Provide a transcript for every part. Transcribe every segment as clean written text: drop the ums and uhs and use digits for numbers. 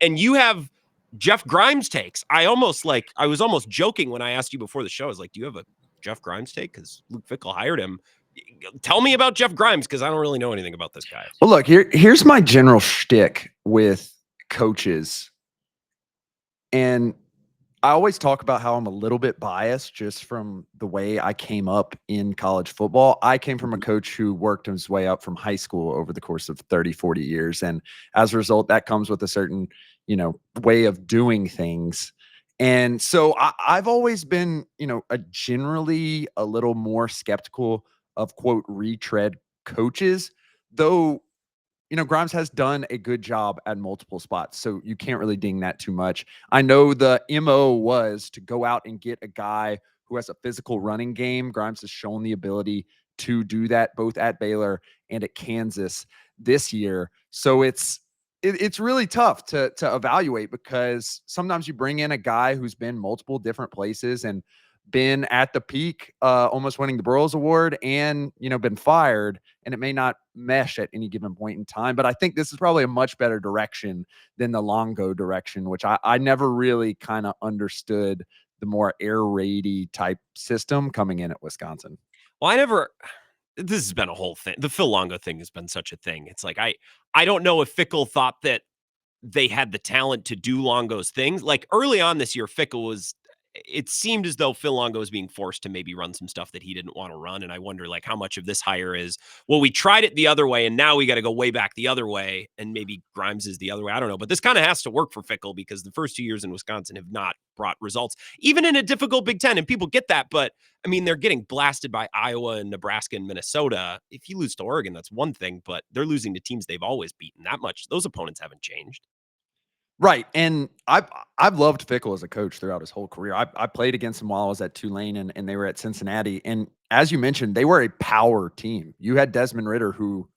And you have Jeff Grimes takes. I was almost joking when I asked you before the show. I was like, do you have a Jeff Grimes take? Because Luke Fickell hired him. Tell me about Jeff Grimes, because I don't really know anything about this guy. Well, look, here's my general shtick with coaches. And I always talk about how I'm a little bit biased just from the way I came up in college football. I came from a coach who worked his way up from high school over the course of 30, 40 years. And as a result, that comes with a certain, way of doing things. And so I've always been, generally a little more skeptical of, quote, retread coaches, though Grimes has done a good job at multiple spots, so you can't really ding that too much. I know the MO was to go out and get a guy who has a physical running game. Grimes has shown the ability to do that both at Baylor and at Kansas this year. So it's really tough to evaluate, because sometimes you bring in a guy who's been multiple different places and been at the peak, almost winning the Burroughs Award, and been fired, and it may not mesh at any given point in time. But I think this is probably a much better direction than the Longo direction, which I never really kind of understood the more air raidy type system coming in at Wisconsin. Well, this has been a whole thing. The Phil Longo thing has been such a thing. It's like, I don't know if Fickell thought that they had the talent to do Longo's things. Like early on this year, it seemed as though Phil Longo was being forced to maybe run some stuff that he didn't want to run. And I wonder like how much of this hire is, well, we tried it the other way and now we got to go way back the other way. And maybe Grimes is the other way. I don't know, but this kind of has to work for Fickell, because the first 2 years in Wisconsin have not brought results, even in a difficult Big Ten. And people get that, but I mean, they're getting blasted by Iowa and Nebraska and Minnesota. If you lose to Oregon, that's one thing, but they're losing to teams they've always beaten. That much, those opponents haven't changed. Right. And I've loved Fickell as a coach throughout his whole career. I played against him while I was at Tulane, and they were at Cincinnati. And as you mentioned, they were a power team. You had Desmond Ridder, who,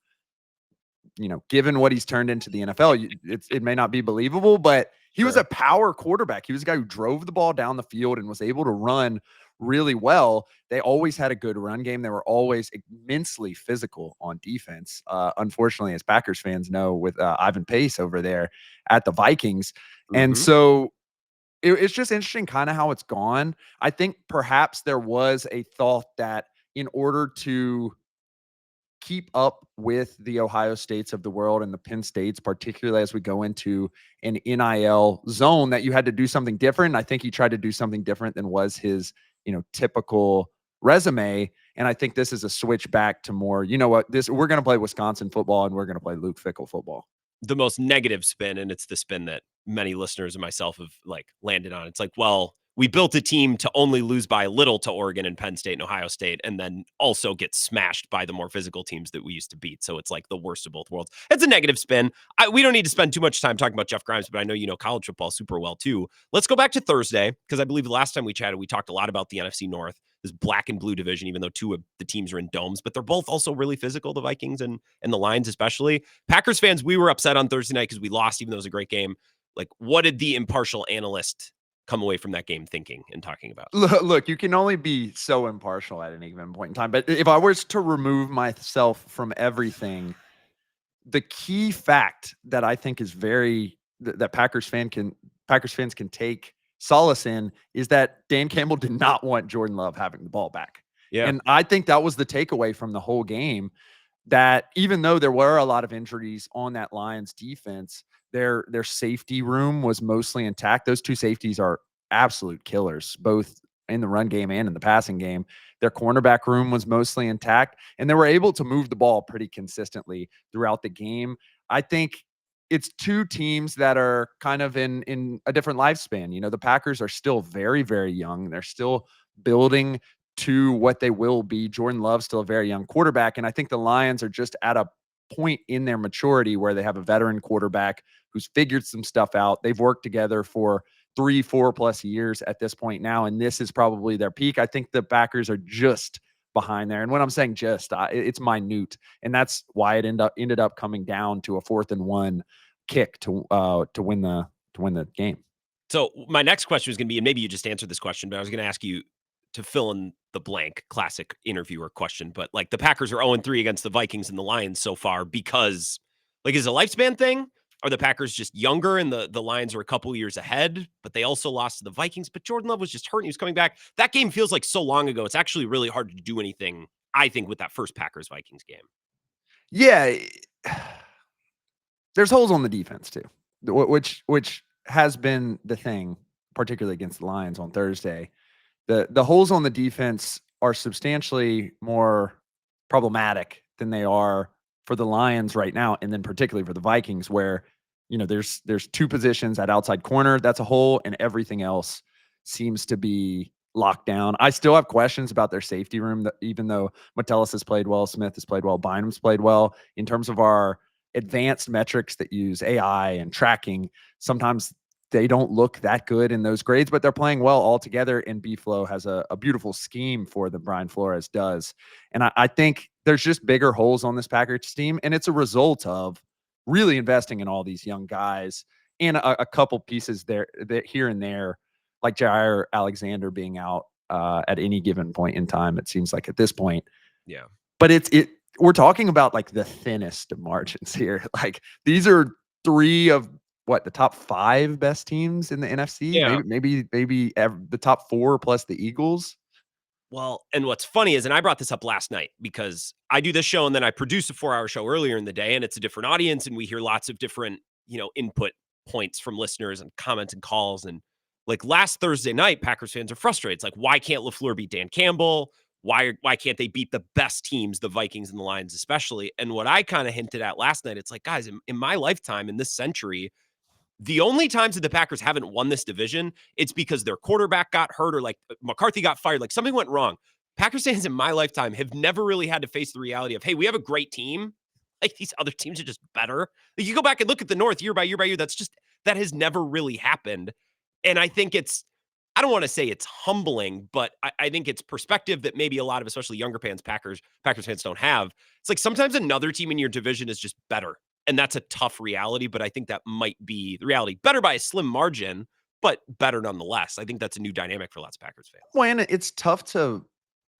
given what he's turned into the NFL, it may not be believable, but he was a power quarterback. He was a guy who drove the ball down the field and was able to run really well. They always had a good run game. They were always immensely physical on defense. Unfortunately, as Packers fans know, with Ivan Pace over there at the Vikings. And so it's just interesting kind of how it's gone. I think perhaps there was a thought that in order to keep up with the Ohio States of the world and the Penn States, particularly as we go into an NIL zone, that you had to do something different. I think he tried to do something different than was his, typical resume. And I think this is a switch back to more, we're going to play Wisconsin football and we're going to play Luke Fickell football. The most negative spin, and it's the spin that many listeners and myself have landed on. It's like, well, we built a team to only lose by a little to Oregon and Penn State and Ohio State, and then also get smashed by the more physical teams that we used to beat. So it's like the worst of both worlds. It's a negative spin. We don't need to spend too much time talking about Jeff Grimes, but I know you know college football super well too. Let's go back to Thursday, because I believe the last time we chatted, we talked a lot about the NFC North, this black and blue division, even though two of the teams are in domes, but they're both also really physical, the Vikings and the Lions especially. Packers fans, we were upset on Thursday night because we lost, even though it was a great game. Like, what did the impartial analyst come away from that game thinking and talking about? Look, you can only be so impartial at any given point in time. But if I was to remove myself from everything, the key fact that I think is that Packers fans can take solace in is that Dan Campbell did not want Jordan Love having the ball back. Yeah. And I think that was the takeaway from the whole game, that even though there were a lot of injuries on that Lions defense, their safety room was mostly intact. Those two safeties are absolute killers, both in the run game and in the passing game. Their cornerback room was mostly intact, and they were able to move the ball pretty consistently throughout the game. I think it's two teams that are kind of in a different lifespan. The Packers are still very, very young. They're still building to what they will be. Jordan Love's still a very young quarterback, and I think the Lions are just at a point in their maturity where they have a veteran quarterback who's figured some stuff out. They've worked together for 3-4+ years at this point now, and this is probably their peak. I think the Packers are just behind there. And when I'm saying just, it's minute, and that's why it ended up coming down to a 4th and 1 kick to win the game. So my next question was going to be, and maybe you just answered this question, but I was going to ask you to fill in the blank, classic interviewer question. But like, the Packers are 0-3 against the Vikings and the Lions so far, because like, is it a lifespan thing? Are the Packers just younger and the Lions are a couple years ahead, but they also lost to the Vikings? But Jordan Love was just hurt and he was coming back. That game feels like so long ago. It's actually really hard to do anything, I think, with that first Packers-Vikings game. Yeah. There's holes on the defense too, which has been the thing, particularly against the Lions on Thursday. The holes on the defense are substantially more problematic than they are for the Lions right now, and then particularly for the Vikings, where there's two positions at outside corner that's a hole, and everything else seems to be locked down. I still have questions about their safety room, even though Metellus has played well, Smith has played well, Bynum's played well. In terms of our advanced metrics that use AI and tracking, sometimes they don't look that good in those grades, but they're playing well all together. And B-Flow has a beautiful scheme for them, Brian Flores does. And I think there's just bigger holes on this Packers team, and it's a result of really investing in all these young guys and a couple pieces there that here and there, like Jair Alexander being out at any given point in time, it seems like at this point. Yeah. But we're talking about like the thinnest of margins here. Like these are three of the top 5 best teams in the NFC. Yeah. Maybe the top 4 plus the Eagles. Well, and what's funny is, and I brought this up last night because I do this show and then I produce a 4-hour show earlier in the day, and it's a different audience, and we hear lots of different, input points from listeners and comments and calls. And like last Thursday night, Packers fans are frustrated. It's like, why can't LaFleur beat Dan Campbell? Why can't they beat the best teams, the Vikings and the Lions especially? And what I kind of hinted at last night, it's like, guys, in my lifetime, in this century, the only times that the Packers haven't won this division, it's because their quarterback got hurt or like McCarthy got fired, like something went wrong. Packers fans in my lifetime have never really had to face the reality of, hey, we have a great team. Like these other teams are just better. Like you go back and look at the North year by year by year. That has never really happened. And I think I don't want to say it's humbling, but I think it's perspective that maybe a lot of, especially younger fans, Packers fans don't have. It's like sometimes another team in your division is just better. And that's a tough reality, but I think that might be the reality. Better by a slim margin, but better nonetheless. I think that's a new dynamic for lots of Packers fans. Well, and it's tough to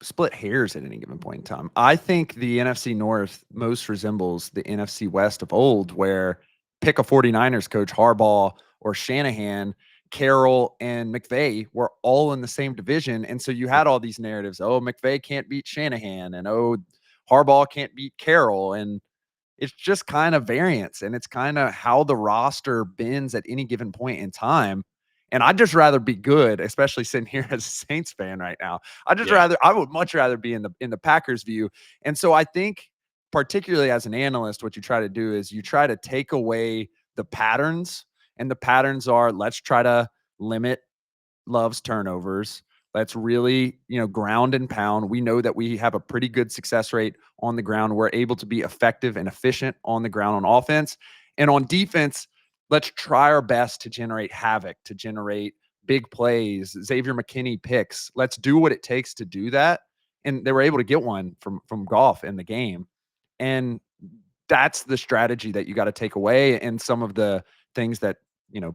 split hairs at any given point in time. I think the NFC North most resembles the NFC West of old, where pick a 49ers coach, Harbaugh or Shanahan, Carroll and McVay were all in the same division. And so you had all these narratives. Oh, McVay can't beat Shanahan, and oh, Harbaugh can't beat Carroll. And it's just kind of variance, and it's kind of how the roster bends at any given point in time. And I'd just rather be good, especially sitting here as a Saints fan right now. I would much rather be in the Packers view. And so I think, particularly as an analyst, what you try to do is you try to take away the patterns, and the patterns are, let's try to limit Love's turnovers. Let's really, ground and pound. We know that we have a pretty good success rate on the ground. We're able to be effective and efficient on the ground on offense. And on defense, let's try our best to generate havoc, to generate big plays, Xavier McKinney picks. Let's do what it takes to do that. And they were able to get one from Goff in the game. And that's the strategy that you got to take away. And some of the things that,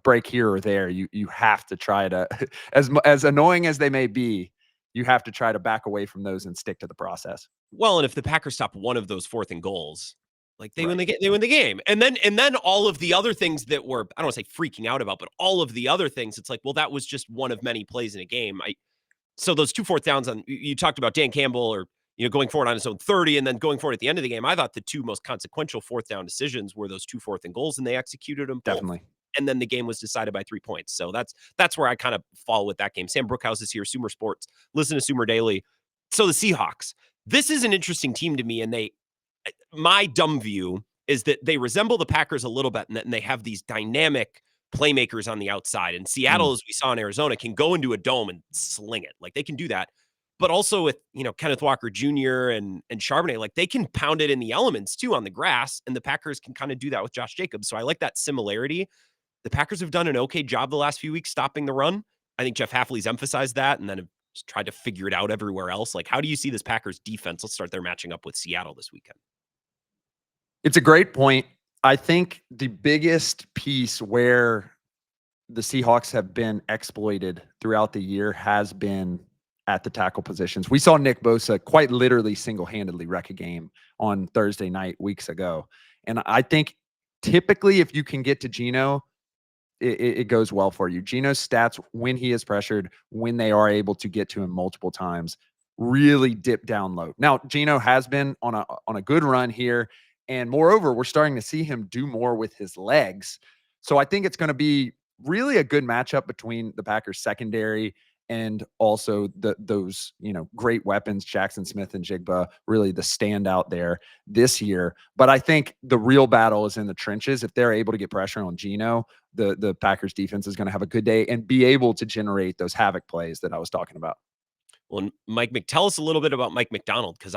break here or there, you have to try to, as annoying as they may be, you have to try to back away from those and stick to the process. Well, and if the Packers stop one of those 4th and goals, like they win the game. And then all of the other things that were, I don't want to say freaking out about, but all of the other things, it's like, well, that was just one of many plays in a game. So those 2 4th downs you talked about Dan Campbell or, going forward on his own 30 and then going forward at the end of the game. I thought the 2 most consequential 4th down decisions were those 2 4th and goals, and they executed them both. Definitely. And then the game was decided by 3 points. So that's where I kind of fall with that game. Sam Bruchhaus is here, Sumer Sports. Listen to Sumer Daily. So the Seahawks, this is an interesting team to me. And my dumb view is that they resemble the Packers a little bit, and they have these dynamic playmakers on the outside. And Seattle, as we saw in Arizona, can go into a dome and sling it. Like they can do that. But also with, Kenneth Walker Jr. and Charbonnet, like they can pound it in the elements too on the grass. And the Packers can kind of do that with Josh Jacobs. So I like that similarity. The Packers have done an okay job the last few weeks stopping the run. I think Jeff Hafley's emphasized that and then have just tried to figure it out everywhere else. Like, how do you see this Packers defense? Let's start there matching up with Seattle this weekend. It's a great point. I think the biggest piece where the Seahawks have been exploited throughout the year has been at the tackle positions. We saw Nick Bosa quite literally single-handedly wreck a game on Thursday night weeks ago. And I think typically, if you can get to Geno, it goes well for you. Geno's stats when he is pressured, when they are able to get to him multiple times, really dip down low. Now, Geno has been on a good run here, and moreover, we're starting to see him do more with his legs. So I think it's going to be really a good matchup between the Packers secondary and also those great weapons, Jackson Smith and Jigba, really the standout there this year. But I think the real battle is in the trenches. If they're able to get pressure on Geno, the Packers defense is going to have a good day and be able to generate those havoc plays that I was talking about. Well, tell us a little bit about Mike Macdonald, because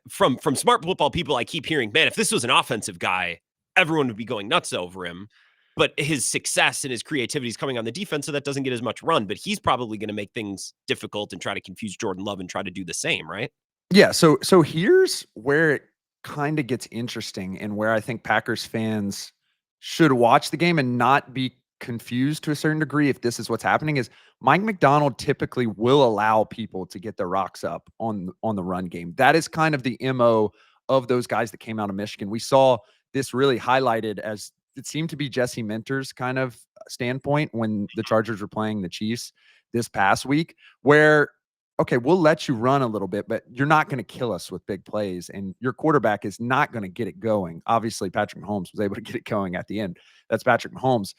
from smart football people, I keep hearing, man, if this was an offensive guy, everyone would be going nuts over him. But his success and his creativity is coming on the defense, so that doesn't get as much run. But he's probably going to make things difficult and try to confuse Jordan Love and try to do the same, right? Yeah. So here's where it kind of gets interesting, and where I think Packers fans should watch the game and not be confused to a certain degree if this is what's happening, is Mike Macdonald typically will allow people to get their rocks up on the run game. That is kind of the MO of those guys that came out of Michigan. We saw this really highlighted, as it seemed to be Jesse Minter's kind of standpoint when the Chargers were playing the Chiefs this past week, where okay, we'll let you run a little bit, but you're not going to kill us with big plays, and your quarterback is not going to get it going. Obviously, Patrick Mahomes was able to get it going at the end. That's Patrick Mahomes.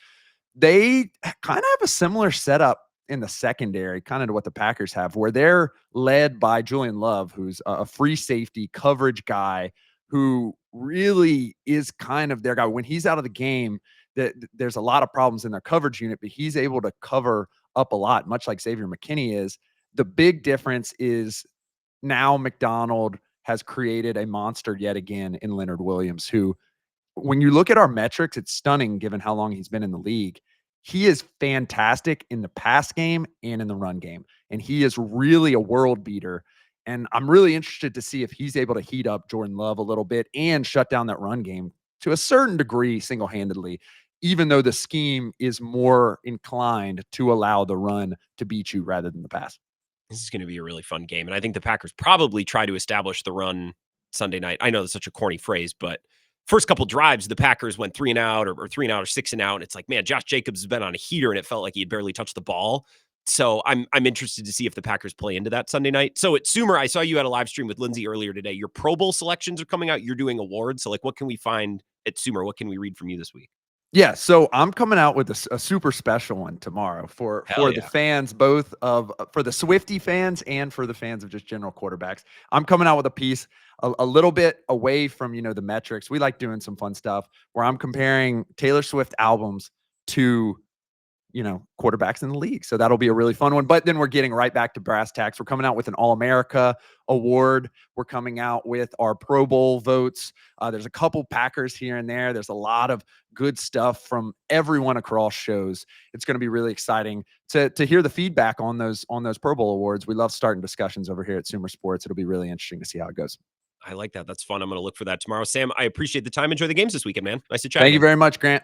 They kind of have a similar setup in the secondary, kind of to what the Packers have, where they're led by Julian Love, who's a free safety coverage guy who really is kind of their guy. When he's out of the game, there's a lot of problems in their coverage unit, but he's able to cover up a lot, much like Xavier McKinney is. The big difference is now Macdonald has created a monster yet again in Leonard Williams, who, when you look at our metrics, it's stunning given how long he's been in the league. He is fantastic in the pass game and in the run game, and he is really a world beater. And I'm really interested to see if he's able to heat up Jordan Love a little bit and shut down that run game to a certain degree single-handedly, even though the scheme is more inclined to allow the run to beat you rather than the pass. This is going to be a really fun game. And I think the Packers probably try to establish the run Sunday night. I know that's such a corny phrase, but first couple drives, the Packers went 3 and out or 3 and out or 6 and out. And it's like, man, Josh Jacobs has been on a heater, and it felt like he had barely touched the ball. So I'm interested to see if the Packers play into that Sunday night. So at Sumer, I saw you had a live stream with Lindsay earlier today. Your Pro Bowl selections are coming out. You're doing awards. So like, what can we find at Sumer? What can we read from you this week? Yeah, so I'm coming out with a super special one tomorrow for the fans, both of for the Swiftie fans and for the fans of just general quarterbacks. I'm coming out with a piece a little bit away from the metrics. We like doing some fun stuff where I'm comparing Taylor Swift albums to quarterbacks in the league. So that'll be a really fun one. But then we're getting right back to brass tacks. We're coming out with an All-America award. We're coming out with our Pro Bowl votes. There's a couple Packers here and there. There's a lot of good stuff from everyone across shows. It's going to be really exciting to hear the feedback on those Pro Bowl awards. We love starting discussions over here at Sumer Sports. It'll be really interesting to see how it goes. I like that. That's fun. I'm going to look for that tomorrow. Sam, I appreciate the time. Enjoy the games this weekend, man. Nice to chat. Thank you very much, Grant.